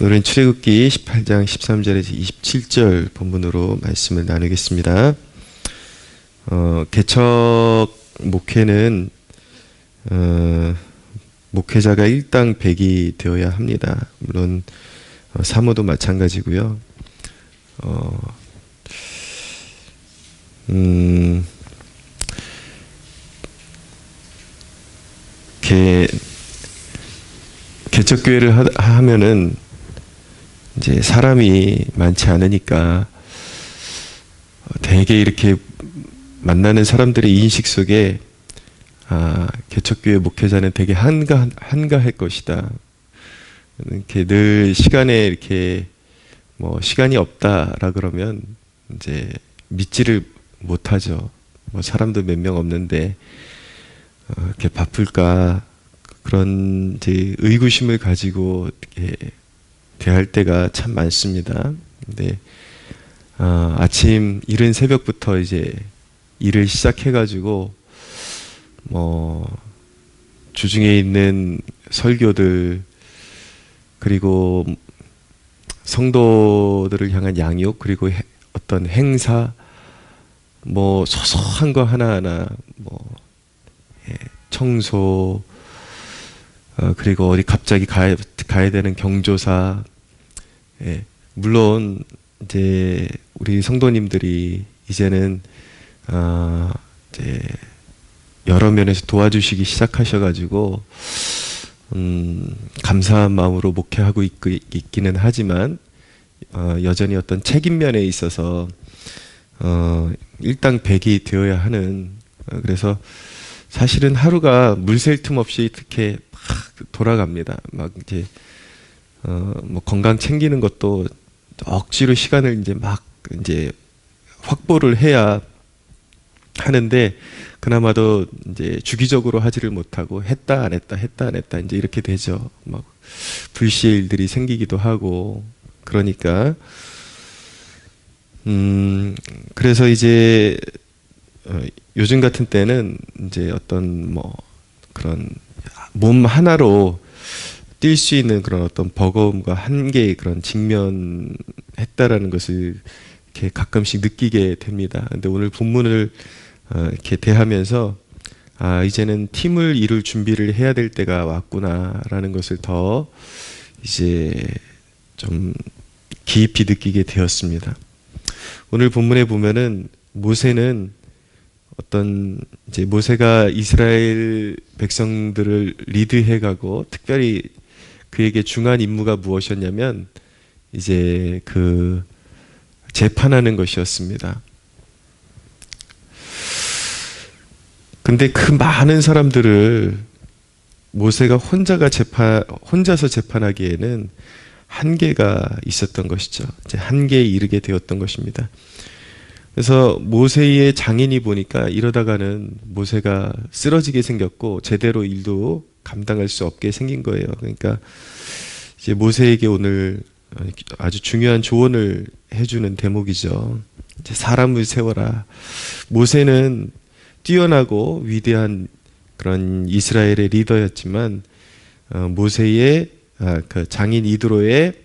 오늘은 출애굽기 18장 13절에서 27절 본문으로 말씀을 나누겠습니다. 개척 목회는 목회자가 일당 100이 되어야 합니다. 물론 사모도 마찬가지고요. 개척교회를 하면은 이제 사람이 많지 않으니까 대개 이렇게 만나는 사람들의 인식 속에 개척교회 목회자는 되게 한가할 것이다. 이렇게 늘 시간에 이렇게 시간이 없다라 그러면 이제 믿지를 못하죠. 사람도 몇 명 없는데 이렇게 바쁠까, 그런 이제 의구심을 가지고 이렇게 대할 때가 참 많습니다. 근데 아침 이른 새벽부터 이제 일을 시작해가지고 주중에 있는 설교들, 그리고 성도들을 향한 양육, 그리고 어떤 행사, 소소한 거 하나하나, 청소, 그리고 어디 갑자기 가야 되는 경조사. 물론 이제 우리 성도님들이 이제는 이제 여러 면에서 도와주시기 시작하셔가지고 감사한 마음으로 목회하고 있기는 하지만 여전히 어떤 책임 면에 있어서 일당 100이 되어야 하는, 그래서 사실은 하루가 물샐 틈 없이 이렇게 막 돌아갑니다. 막 이제 건강 챙기는 것도 억지로 시간을 이제 막 이제 확보를 해야 하는데, 그나마도 이제 주기적으로 하지를 못하고 했다 안 했다 이제 이렇게 되죠. 막 불시의 일들이 생기기도 하고. 그러니까 그래서 이제 요즘 같은 때는 이제 어떤 그런 몸 하나로 뛸 수 있는 그런 어떤 버거움과 한계의 그런 직면했다라는 것을 이렇게 가끔씩 느끼게 됩니다. 근데 오늘 본문을 이렇게 대하면서 이제는 팀을 이룰 준비를 해야 될 때가 왔구나라는 것을 더 이제 좀 깊이 느끼게 되었습니다. 오늘 본문에 보면은 모세는 이제 모세가 이스라엘 백성들을 리드해가고, 특별히 그에게 중요한 임무가 무엇이었냐면 이제 그 재판하는 것이었습니다. 근데 그 많은 사람들을 모세가 혼자서 재판하기에는 한계가 있었던 것이죠. 이제 한계에 이르게 되었던 것입니다. 그래서 모세의 장인이 보니까 이러다가는 모세가 쓰러지게 생겼고 제대로 일도 감당할 수 없게 생긴 거예요. 그러니까 이제 모세에게 오늘 아주 중요한 조언을 해주는 대목이죠. 이제 사람을 세워라. 모세는 뛰어나고 위대한 그런 이스라엘의 리더였지만 모세의 그 장인 이드로의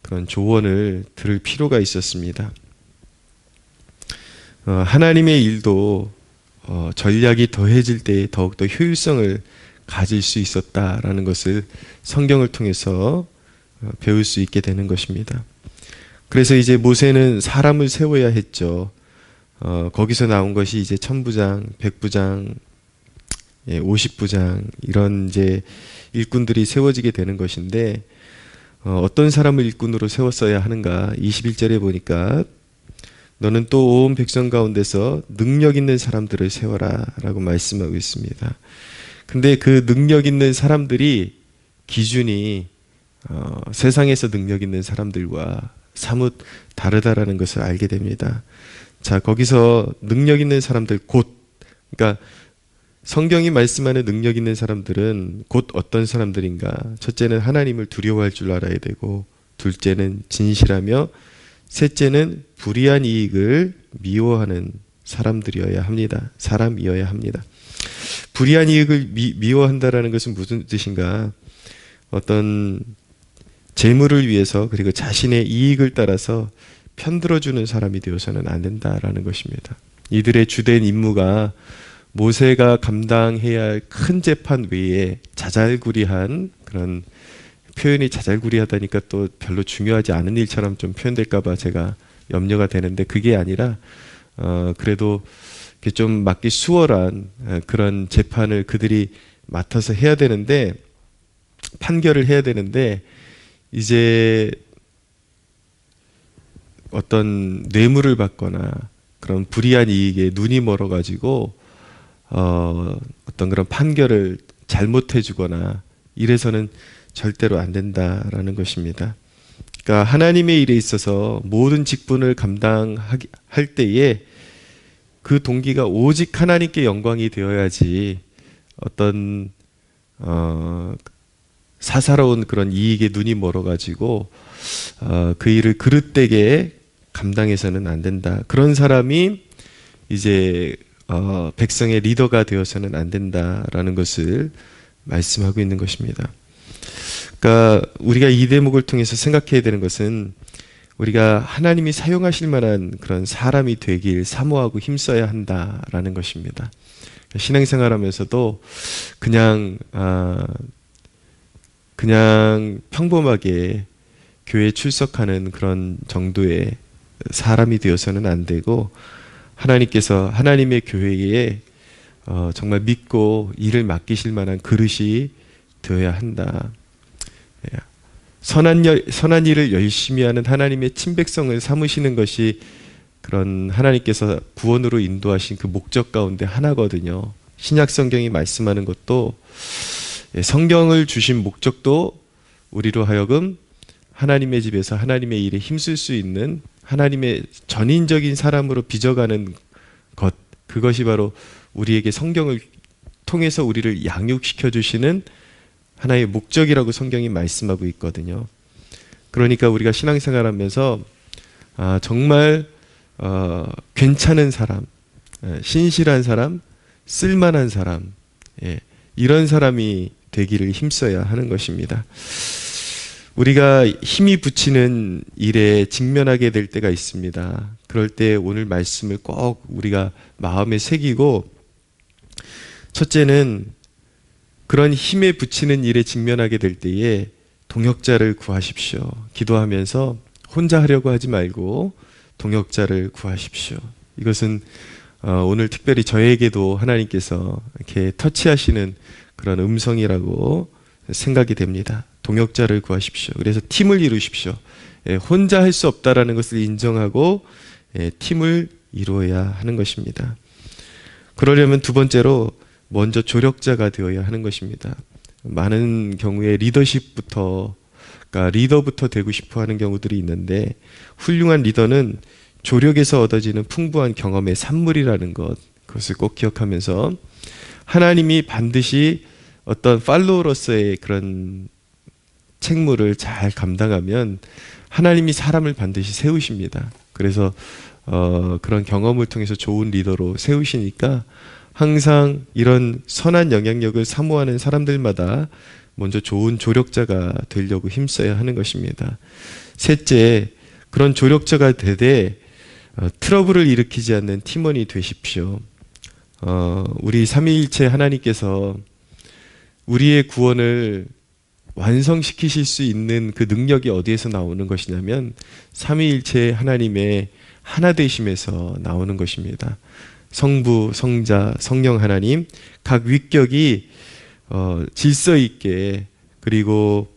그런 조언을 들을 필요가 있었습니다. 하나님의 일도 전략이 더해질 때 더욱더 효율성을 가질 수 있었다라는 것을 성경을 통해서 배울 수 있게 되는 것입니다. 그래서 이제 모세는 사람을 세워야 했죠. 거기서 나온 것이 이제 1000부장, 100부장, 50부장 이런 이제 일꾼들이 세워지게 되는 것인데, 어떤 사람을 일꾼으로 세웠어야 하는가? 21절에 보니까 너는 또 온 백성 가운데서 능력 있는 사람들을 세워라 라고 말씀하고 있습니다. 근데 그 능력 있는 사람들이 기준이 세상에서 능력 있는 사람들과 사뭇 다르다라는 것을 알게 됩니다. 자, 거기서 능력 있는 사람들 그러니까 성경이 말씀하는 능력 있는 사람들은 곧 어떤 사람들인가? 첫째는 하나님을 두려워할 줄 알아야 되고, 둘째는 진실하며, 셋째는 불의한 이익을 미워하는 사람이어야 합니다. 불의한 이익을 미워한다라는 것은 무슨 뜻인가? 어떤 재물을 위해서 그리고 자신의 이익을 따라서 편들어주는 사람이 되어서는 안 된다라는 것입니다. 이들의 주된 임무가 모세가 감당해야 할 큰 재판 외에 자잘구리한 그런, 표현이 자잘구리하다니까 또 별로 중요하지 않은 일처럼 좀 표현될까봐 제가 염려가 되는데, 그게 아니라 그래도 좀 맡기 수월한 그런 재판을 그들이 맡아서 해야 되는데, 판결을 해야 되는데, 이제 어떤 뇌물을 받거나 그런 불이한 이익에 눈이 멀어가지고 어떤 그런 판결을 잘못해 주거나 이래서는 절대로 안 된다라는 것입니다. 그러니까 하나님의 일에 있어서 모든 직분을 감당할 때에 그 동기가 오직 하나님께 영광이 되어야지, 어떤 사사로운 그런 이익에 눈이 멀어가지고 그 일을 그릇되게 감당해서는 안 된다. 그런 사람이 이제 백성의 리더가 되어서는 안 된다라는 것을 말씀하고 있는 것입니다. 그러니까 우리가 이 대목을 통해서 생각해야 되는 것은, 우리가 하나님이 사용하실 만한 그런 사람이 되길 사모하고 힘써야 한다라는 것입니다. 신앙생활하면서도 그냥 평범하게 교회에 출석하는 그런 정도의 사람이 되어서는 안 되고, 하나님께서 하나님의 교회에 정말 믿고 일을 맡기실 만한 그릇이 되어야 한다. 선한 일을 열심히 하는 하나님의 친백성을 삼으시는 것이 그런 하나님께서 구원으로 인도하신 그 목적 가운데 하나거든요. 신약 성경이 말씀하는 것도, 성경을 주신 목적도 우리로 하여금 하나님의 집에서 하나님의 일에 힘쓸 수 있는 하나님의 전인적인 사람으로 빚어가는 것, 그것이 바로 우리에게 성경을 통해서 우리를 양육시켜 주시는 하나의 목적이라고 성경이 말씀하고 있거든요. 그러니까 우리가 신앙생활하면서 정말 괜찮은 사람, 신실한 사람, 쓸만한 사람, 이런 사람이 되기를 힘써야 하는 것입니다. 우리가 힘이 붙이는 일에 직면하게 될 때가 있습니다. 그럴 때 오늘 말씀을 꼭 우리가 마음에 새기고, 첫째는 그런 힘에 붙이는 일에 직면하게 될 때에 동역자를 구하십시오. 기도하면서 혼자 하려고 하지 말고 동역자를 구하십시오. 이것은 오늘 특별히 저에게도 하나님께서 이렇게 터치하시는 그런 음성이라고 생각이 됩니다. 동역자를 구하십시오. 그래서 팀을 이루십시오. 혼자 할 수 없다라는 것을 인정하고 팀을 이루어야 하는 것입니다. 그러려면 두 번째로 먼저 조력자가 되어야 하는 것입니다. 많은 경우에 리더십부터, 그러니까 리더부터 되고 싶어 하는 경우들이 있는데, 훌륭한 리더는 조력에서 얻어지는 풍부한 경험의 산물이라는 것, 그것을 꼭 기억하면서 하나님이 반드시 어떤 팔로워로서의 그런 책무를 잘 감당하면 하나님이 사람을 반드시 세우십니다. 그래서 그런 경험을 통해서 좋은 리더로 세우시니까 항상 이런 선한 영향력을 사모하는 사람들마다 먼저 좋은 조력자가 되려고 힘써야 하는 것입니다. 셋째, 그런 조력자가 되되 트러블을 일으키지 않는 팀원이 되십시오. 우리 삼위일체 하나님께서 우리의 구원을 완성시키실 수 있는 그 능력이 어디에서 나오는 것이냐면 삼위일체 하나님의 하나 되심에서 나오는 것입니다. 성부, 성자, 성령 하나님 각 위격이 질서 있게, 그리고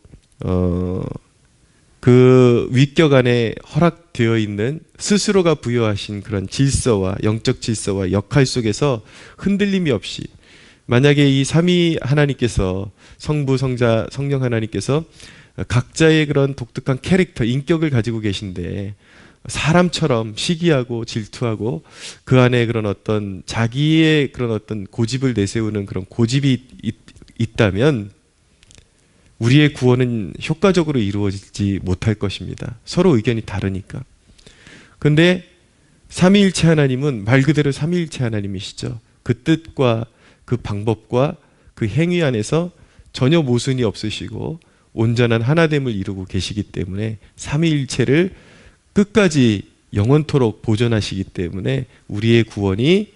그 위격 안에 허락되어 있는 스스로가 부여하신 그런 질서와 영적 질서와 역할 속에서 흔들림이 없이, 만약에 이 삼위 하나님께서, 성부, 성자, 성령 하나님께서 각자의 그런 독특한 캐릭터, 인격을 가지고 계신데 사람처럼 시기하고 질투하고 그 안에 그런 어떤 자기의 그런 어떤 고집을 내세우는 그런 고집이 있다면 우리의 구원은 효과적으로 이루어지지 못할 것입니다. 서로 의견이 다르니까. 그런데 삼위일체 하나님은 말 그대로 삼위일체 하나님이시죠. 그 뜻과 그 방법과 그 행위 안에서 전혀 모순이 없으시고 온전한 하나됨을 이루고 계시기 때문에 삼위일체를 끝까지 영원토록 보존하시기 때문에 우리의 구원이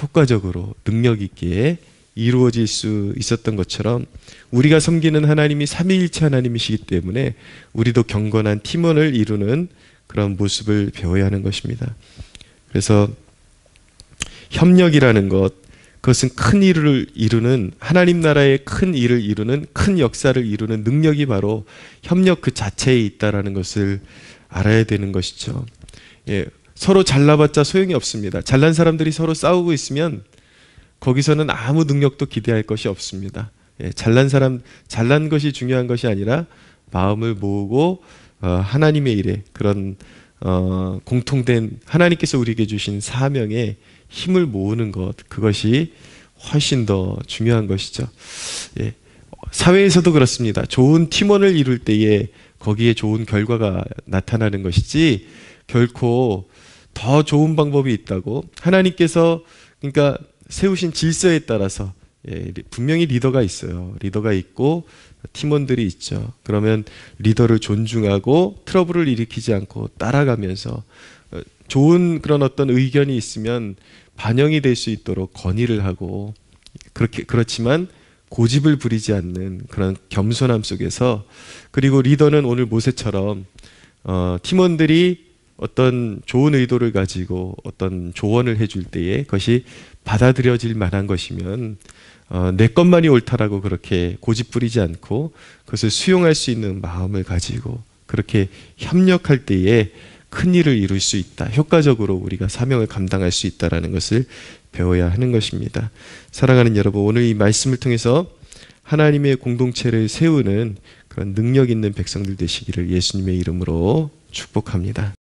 효과적으로 능력 있게 이루어질 수 있었던 것처럼 우리가 섬기는 하나님이 삼위일체 하나님이시기 때문에 우리도 경건한 팀원을 이루는 그런 모습을 배워야 하는 것입니다. 그래서 협력이라는 것, 그것은 큰 일을 이루는, 하나님 나라의 큰 일을 이루는, 큰 역사를 이루는 능력이 바로 협력 그 자체에 있다라는 것을 알아야 되는 것이죠. 예, 서로 잘나봤자 소용이 없습니다. 잘난 사람들이 서로 싸우고 있으면 거기서는 아무 능력도 기대할 것이 없습니다. 예, 잘난 것이 중요한 것이 아니라 마음을 모으고 하나님의 일에 그런 공통된 하나님께서 우리에게 주신 사명에 힘을 모으는 것, 그것이 훨씬 더 중요한 것이죠. 예, 사회에서도 그렇습니다. 좋은 팀원을 이룰 때에 거기에 좋은 결과가 나타나는 것이지 결코 더 좋은 방법이 있다고 하나님께서 그러니까 세우신 질서에 따라서 분명히 리더가 있어요. 리더가 있고 팀원들이 있죠. 그러면 리더를 존중하고 트러블을 일으키지 않고 따라가면서 좋은 그런 어떤 의견이 있으면 반영이 될 수 있도록 건의를 하고 그렇지만 고집을 부리지 않는 그런 겸손함 속에서 그리고 리더는 오늘 모세처럼 팀원들이 어떤 좋은 의도를 가지고 어떤 조언을 해줄 때에 그것이 받아들여질 만한 것이면 내 것만이 옳다라고 그렇게 고집 부리지 않고 그것을 수용할 수 있는 마음을 가지고 그렇게 협력할 때에 큰 일을 이룰 수 있다. 효과적으로 우리가 사명을 감당할 수 있다는 것을 배워야 하는 것입니다. 사랑하는 여러분, 오늘 이 말씀을 통해서 하나님의 공동체를 세우는 그런 능력 있는 백성들 되시기를 예수님의 이름으로 축복합니다.